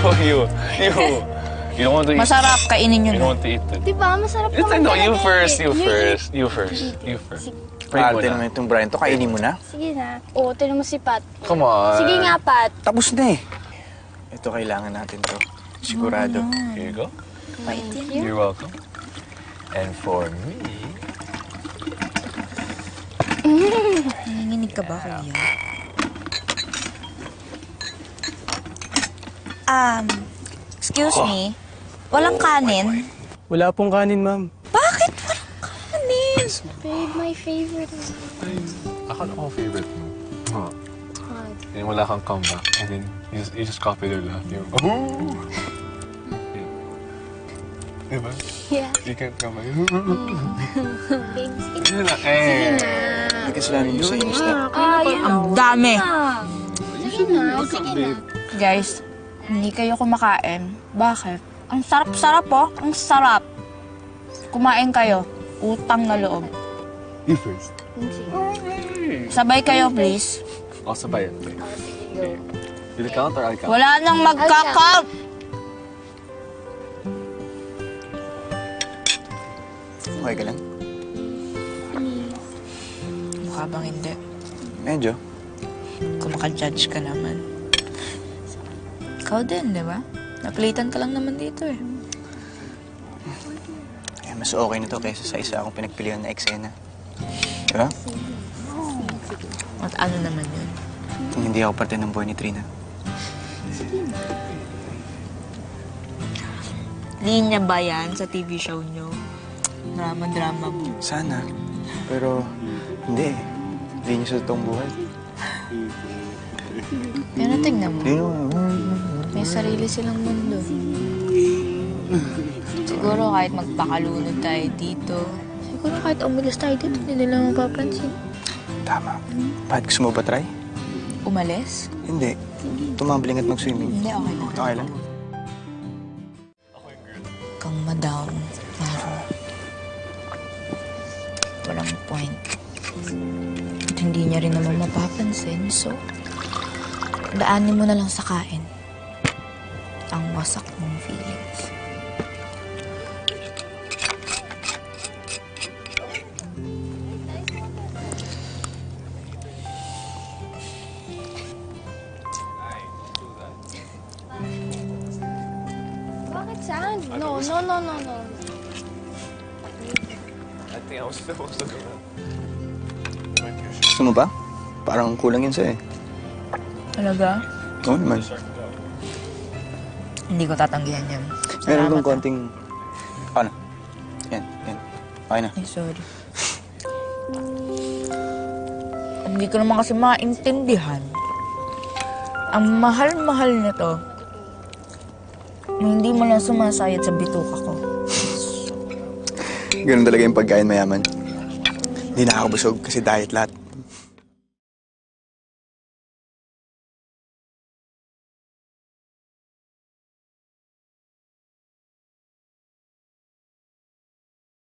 You don't want to eat. Masarap, kainin nyo You na. don't want to eat it. Diba, masarap naman No, talaga you first, eh. you first, you first, you first. Pray mo Arte na. naman itong Brian to. Kainin mo na. Sige na. Oo, tinan mo si Pat. Come on. Sige nga, Pat. Tapos na eh. Ito, kailangan natin to. Sigurado. Here you go. Thank you. You're welcome. And for me... Nanginginig ka ba, kuya? Excuse me. Walang kanin? Wala pong kanin, ma'am. Bakit walang kanin? Babe, my favorite. Ako na favorite mo. Huh. And wala kang comeback. And then, you just copy their laugh. You, oh! Diba? Yeah. You can't come back. Babe, sige Yun na. Eh. Nagkasalanan mo sa inis na. Ang dami! Sige na, sige na. Guys, hindi kayo kumakain. Bakit? Ang sarap-sarap oh. Ang sarap. Kumain kayo. Utang na loob. You first. Sabay kayo, please. Oh, sabay yan. Okay. Will you count or I count? Wala nang magka-count! Okay ka lang? Mukha bang hindi? Medyo. Kung maka-judge ka naman. Ikaw din, di ba? Napilitan ka lang naman dito eh. Eh, mas okay na to kaysa sa isa akong pinagpilihan na eksena. Di ba? At ano naman yun? Hindi ako parte ng buhay ni Trina. Linya ba yan sa TV show nyo? Drama-drama mo. Sana. Pero, hindi eh. Hindi niya sa totoong buhay. Pero tignan mo. Hindi naman. May sarili silang mundo. Siguro kahit magpakalunod tayo dito. Siguro kahit umalis tayo dito, hindi nila mapapansin. Tama. Pat, gusto mo ba try? Umalis? Hindi. Tumambling at mag-swimming. Hindi, okay lang. Okay lang. Kang ma-down, Maro. Walang point. At hindi niya rin naman mapapansin, so... daanin mo na lang sa kain. Ang wasak mong feelings. Bakit saan? No, no, no, no, no. I think I was supposed to do that. Gusto mo ba? Parang kulang yun sa'yo eh. Talaga? Oo naman. Hindi ko tatanggihan yan. Meron kong ah. konting... Ano? Yan, yan. Okay na. Ay, sorry. Hindi ko naman kasi maintindihan. Ang mahal-mahal nito, hindi mo lang sumasayad sa bituka ko. Ganun talaga yung pagkain mayaman. Hindi nakakabusog kasi diet lahat.